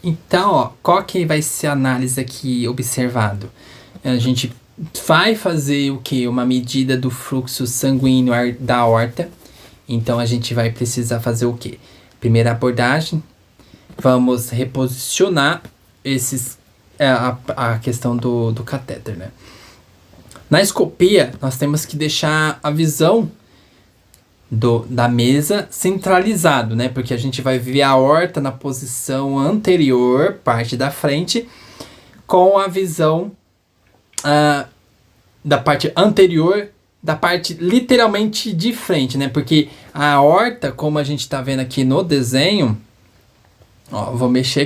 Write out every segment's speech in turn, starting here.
Então, ó, qual que vai ser a análise aqui observado? A gente vai fazer o que? Uma medida do fluxo sanguíneo da aorta. Então, a gente vai precisar fazer o que? Primeira abordagem, vamos reposicionar a questão do catéter, né? Na escopia, nós temos que deixar a visão da mesa centralizado, né? Porque a gente vai ver a aorta na posição anterior, parte da frente, com a visão da parte anterior, da parte literalmente de frente, né? Porque a aorta, como a gente está vendo aqui no desenho, ó, vou mexer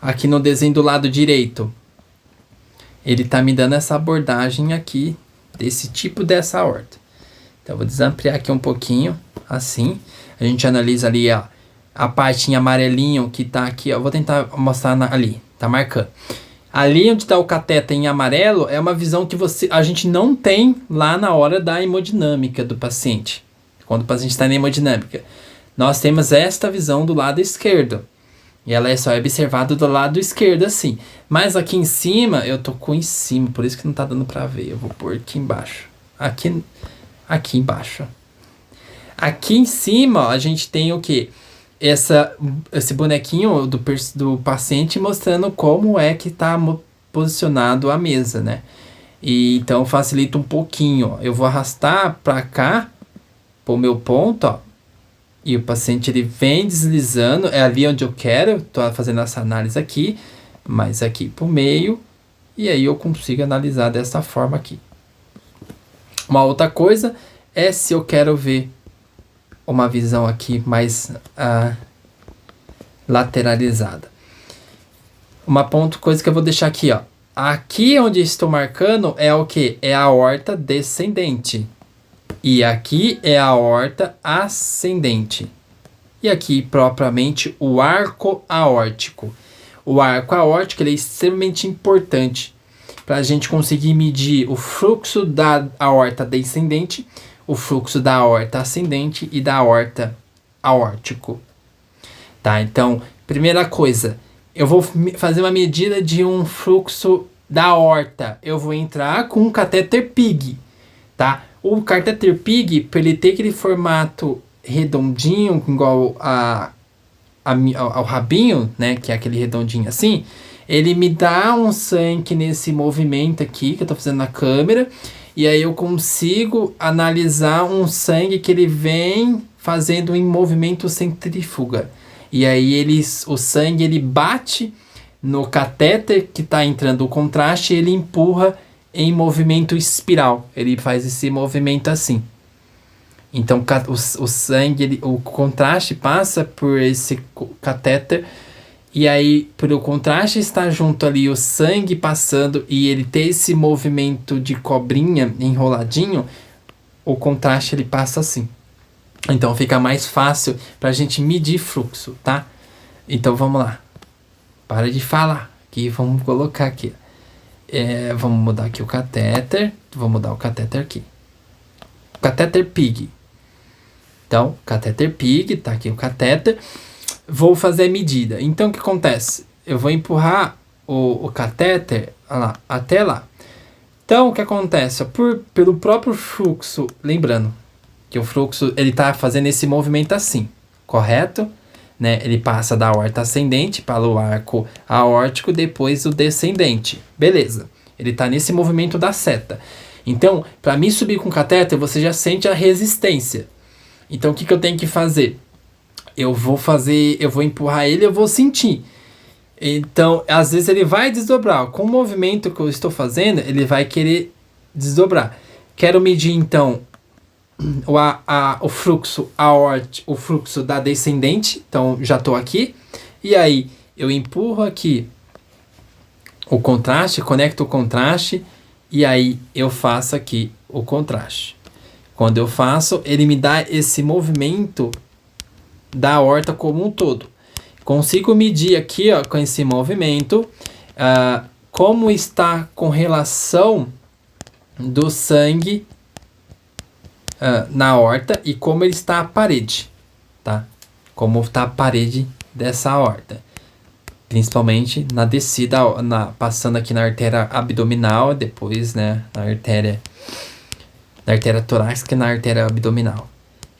aqui no desenho do lado direito, ele tá me dando essa abordagem aqui, desse tipo dessa aorta. Então, eu vou desampliar aqui um pouquinho, assim. A gente analisa ali, ó, a parte em amarelinho que tá aqui, ó. Vou tentar mostrar ali, tá marcando. Ali onde tá o cateter em amarelo, é uma visão que a gente não tem lá na hora da hemodinâmica do paciente. Quando o paciente está na hemodinâmica. Nós temos esta visão do lado esquerdo. E ela é só observada do lado esquerdo, assim. Mas aqui em cima, eu tô com em cima, por isso que não tá dando pra ver. Eu vou pôr aqui embaixo. Aqui embaixo. Aqui em cima, ó, a gente tem o quê? Esse bonequinho do paciente mostrando como é que tá posicionado a mesa, né? E então facilita um pouquinho, ó. Eu vou arrastar pra cá, pro meu ponto, ó. E o paciente ele vem deslizando, é ali onde eu quero, tô fazendo essa análise aqui, mas aqui pro meio, e aí eu consigo analisar dessa forma aqui. Uma outra coisa é se eu quero ver uma visão aqui mais lateralizada. Coisa que eu vou deixar aqui, ó. Aqui onde estou marcando é o que? É a aorta descendente. E aqui é a aorta ascendente. E aqui, propriamente, o arco aórtico. O arco aórtico ele é extremamente importante para a gente conseguir medir o fluxo da aorta descendente, o fluxo da aorta ascendente e da aorta aórtico. Tá? Então, primeira coisa, eu vou fazer uma medida de um fluxo da aorta. Eu vou entrar com um catéter PIG, tá? O catéter PIG, para ele ter aquele formato redondinho, igual ao rabinho, né, que é aquele redondinho assim, ele me dá um sangue nesse movimento aqui, que eu tô fazendo na câmera, e aí eu consigo analisar um sangue que ele vem fazendo em movimento centrífuga. E aí o sangue ele bate no catéter que está entrando o contraste e ele empurra em movimento espiral. Ele faz esse movimento assim. Então o sangue, o contraste passa por esse catéter e aí por o contraste estar junto ali, o sangue passando e ele ter esse movimento de cobrinha enroladinho, o contraste ele passa assim. Então fica mais fácil para a gente medir fluxo, tá? Então vamos lá. Para de falar. Aqui vamos colocar aqui. Vamos mudar aqui o catéter. Vou mudar o catéter aqui. Catéter PIG. Então, catéter PIG, tá aqui o catéter. Vou fazer a medida. Então, o que acontece? Eu vou empurrar o catéter até lá. Então, o que acontece? Pelo próprio fluxo, lembrando que o fluxo ele tá fazendo esse movimento assim, correto? Né? Ele passa da aorta ascendente para o arco aórtico, depois o descendente. Beleza. Ele está nesse movimento da seta. Então, para mim subir com o catéter, você já sente a resistência. Então, o que eu tenho que fazer? Eu vou empurrar ele, eu vou sentir. Então, às vezes ele vai desdobrar. Com o movimento que eu estou fazendo, ele vai querer desdobrar. Quero medir, então, o fluxo aórtico, o fluxo da descendente. Então, já estou aqui. E aí, eu empurro aqui o contraste, conecto o contraste. E aí, eu faço aqui o contraste. Quando eu faço, ele me dá esse movimento da aorta como um todo. Consigo medir aqui, ó, com esse movimento, como está com relação do sangue na aorta e como ele está à parede, tá? Como está a parede dessa aorta. Principalmente na descida, passando aqui na artéria abdominal, depois, né, na artéria torácica e na artéria abdominal.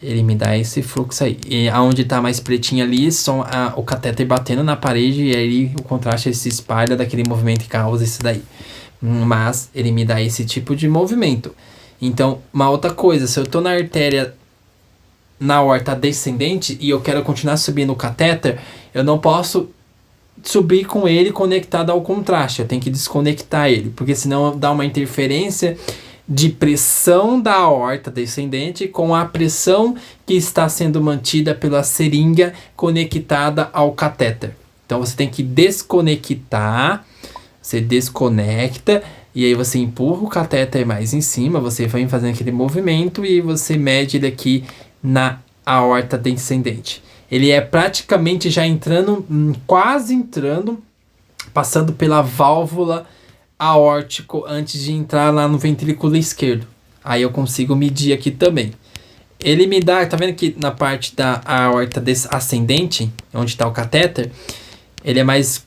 Ele me dá esse fluxo aí. E aonde tá mais pretinho ali, são o catéter batendo na parede, e aí o contraste se espalha daquele movimento que causa isso daí. Mas ele me dá esse tipo de movimento. Então, uma outra coisa, se eu tô na artéria, na aorta descendente, e eu quero continuar subindo o catéter, eu não posso subir com ele conectado ao contraste. Eu tenho que desconectar ele, porque senão dá uma interferência de pressão da aorta descendente com a pressão que está sendo mantida pela seringa conectada ao catéter. Então você tem que desconectar, você desconecta e aí você empurra o catéter mais em cima, você vai fazendo aquele movimento e você mede ele aqui na aorta descendente. Ele é praticamente já entrando, quase entrando, passando pela válvula aórtico antes de entrar lá no ventrículo esquerdo. Aí eu consigo medir aqui também. Ele me dá, tá vendo que na parte da aorta ascendente, onde está o catéter, ele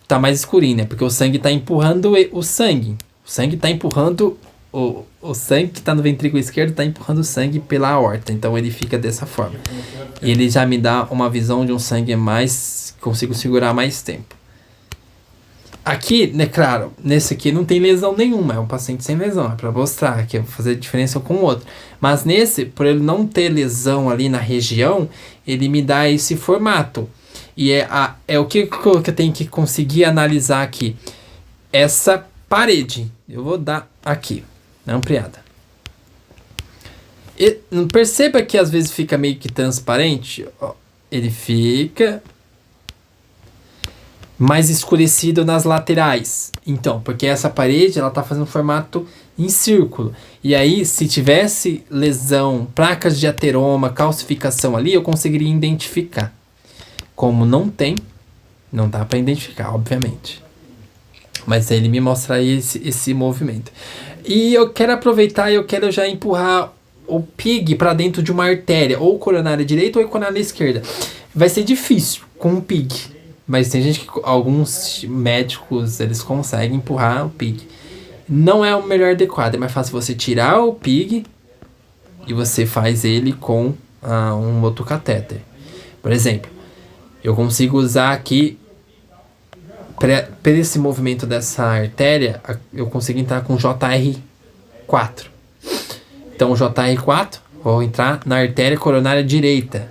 tá mais escurinho, né? Porque o sangue está empurrando o sangue. O sangue está empurrando o sangue que está no ventrículo esquerdo está empurrando o sangue pela aorta. Então ele fica dessa forma. E ele já me dá uma visão de um sangue mais, consigo segurar mais tempo. Aqui, né, claro, nesse aqui não tem lesão nenhuma, é um paciente sem lesão, é para mostrar que eu vou fazer diferença com o outro. Mas nesse, por ele não ter lesão ali na região, ele me dá esse formato. E é o que eu tenho que conseguir analisar aqui. Essa parede, eu vou dar aqui, ampliada. E perceba que às vezes fica meio que transparente, ó, ele fica mais escurecido nas laterais. Então, porque essa parede ela tá fazendo formato em círculo. E aí, se tivesse lesão, placas de ateroma, calcificação ali, eu conseguiria identificar. Como não tem, não dá para identificar, obviamente. Mas ele me mostra aí esse movimento. E eu quero aproveitar e eu quero já empurrar o PIG para dentro de uma artéria, ou coronária direita ou coronária esquerda. Vai ser difícil com o PIG. Mas tem gente que, alguns médicos, eles conseguem empurrar o PIG. Não é o melhor adequado, é mais fácil você tirar o PIG e você faz ele com um outro catéter. Por exemplo, eu consigo usar aqui, para esse movimento dessa artéria, eu consigo entrar com JR4. Então, o JR4, vou entrar na artéria coronária direita.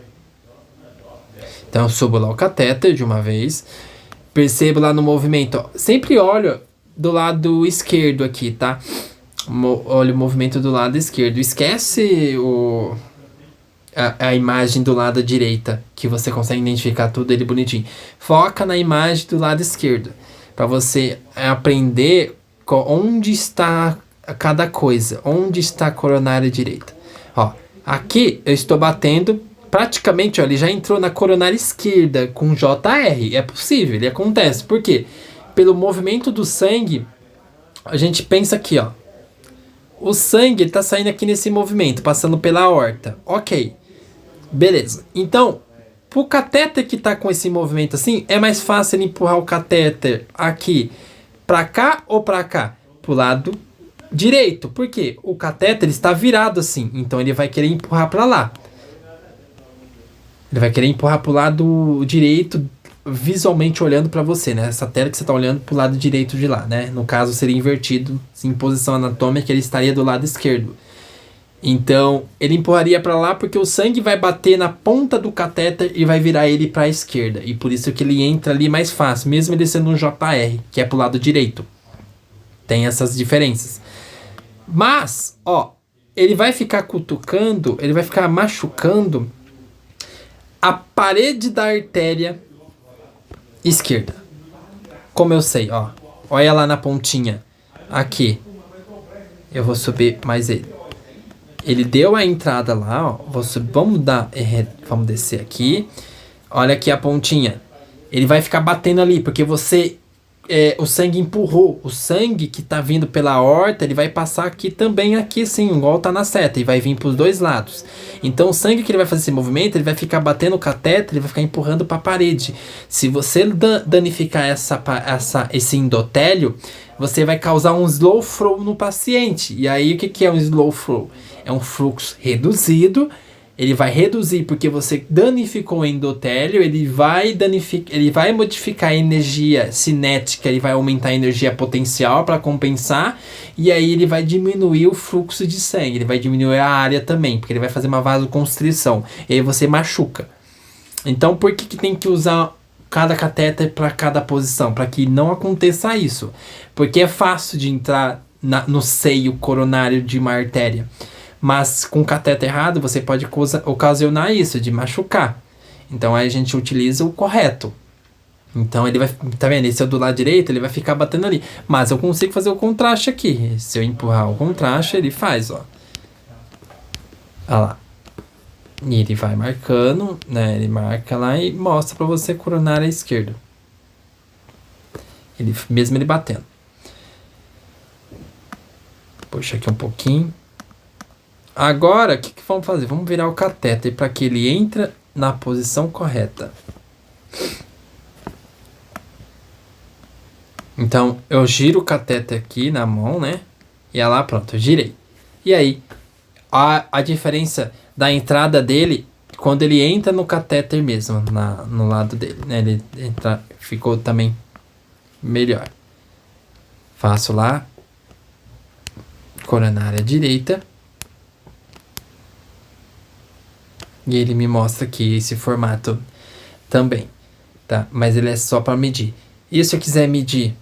Então eu subo lá o catéter de uma vez, percebo lá no movimento, ó, sempre olho do lado esquerdo aqui, tá? Olha o movimento do lado esquerdo, esquece a imagem do lado direita, que você consegue identificar tudo ele bonitinho. Foca na imagem do lado esquerdo, para você aprender onde está cada coisa, onde está a coronária direita. Ó, aqui eu estou batendo. Praticamente, ó, ele já entrou na coronária esquerda com JR. É possível, ele acontece. Por quê? Pelo movimento do sangue, a gente pensa aqui, ó. O sangue está saindo aqui nesse movimento, passando pela aorta. Ok. Beleza. Então, pro catéter que está com esse movimento assim, é mais fácil ele empurrar o catéter aqui para cá ou para cá? Pro lado direito. Por quê? O catéter está virado assim. Então, ele vai querer empurrar para lá. Ele vai querer empurrar para o lado direito, visualmente olhando para você, né? Essa tela que você está olhando para o lado direito de lá, né? No caso, seria invertido, em posição anatômica, ele estaria do lado esquerdo. Então, ele empurraria para lá porque o sangue vai bater na ponta do catéter e vai virar ele para a esquerda. E por isso que ele entra ali mais fácil, mesmo ele sendo um JR, que é para o lado direito. Tem essas diferenças. Mas, ó, ele vai ficar cutucando, ele vai ficar machucando a parede da artéria esquerda. Como eu sei, ó. Olha lá na pontinha. Aqui. Eu vou subir mais ele. Ele deu a entrada lá, ó. Vamos descer aqui. Olha aqui a pontinha. Ele vai ficar batendo ali, porque você o sangue empurrou. O sangue que tá vindo pela aorta, ele vai passar aqui também, aqui sim, igual tá na seta, e vai vir pros dois lados. Então o sangue que ele vai fazer esse movimento, ele vai ficar batendo o catéter, ele vai ficar empurrando para a parede. Se você danificar esse endotélio, você vai causar um slow flow no paciente. E aí o que é um slow flow? É um fluxo reduzido. Ele vai reduzir porque você danificou o endotélio, ele vai modificar a energia cinética, ele vai aumentar a energia potencial para compensar, e aí ele vai diminuir o fluxo de sangue, ele vai diminuir a área também, porque ele vai fazer uma vasoconstrição, e aí você machuca. Então por que tem que usar cada catéter para cada posição? Para que não aconteça isso, porque é fácil de entrar no seio coronário de uma artéria. Mas com o cateter errado, você pode ocasionar isso, de machucar. Então aí a gente utiliza o correto. Então ele vai, tá vendo? Esse é o do lado direito, ele vai ficar batendo ali. Mas eu consigo fazer o contraste aqui. Se eu empurrar o contraste, ele faz, ó. Olha lá. E ele vai marcando, né? Ele marca lá e mostra pra você coronária esquerda. Mesmo ele batendo. Puxa aqui um pouquinho. Agora, o que vamos fazer? Vamos virar o catéter para que ele entre na posição correta. Então, eu giro o catéter aqui na mão, né? E olha lá, pronto, eu girei. E aí, a diferença da entrada dele, quando ele entra no catéter mesmo, no lado dele, né? Ele ficou também melhor. Faço lá, coronária direita. E ele me mostra aqui esse formato também, tá? Mas ele é só para medir. E se eu quiser medir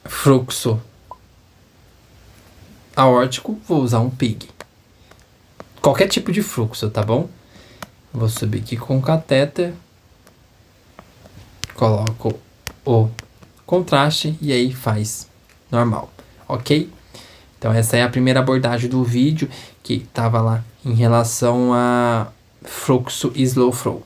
fluxo aórtico, vou usar um PIG. Qualquer tipo de fluxo, tá bom? Vou subir aqui com o catéter. Coloco o contraste e aí faz normal, ok? Então essa é a primeira abordagem do vídeo que estava lá em relação a fluxo e slow flow.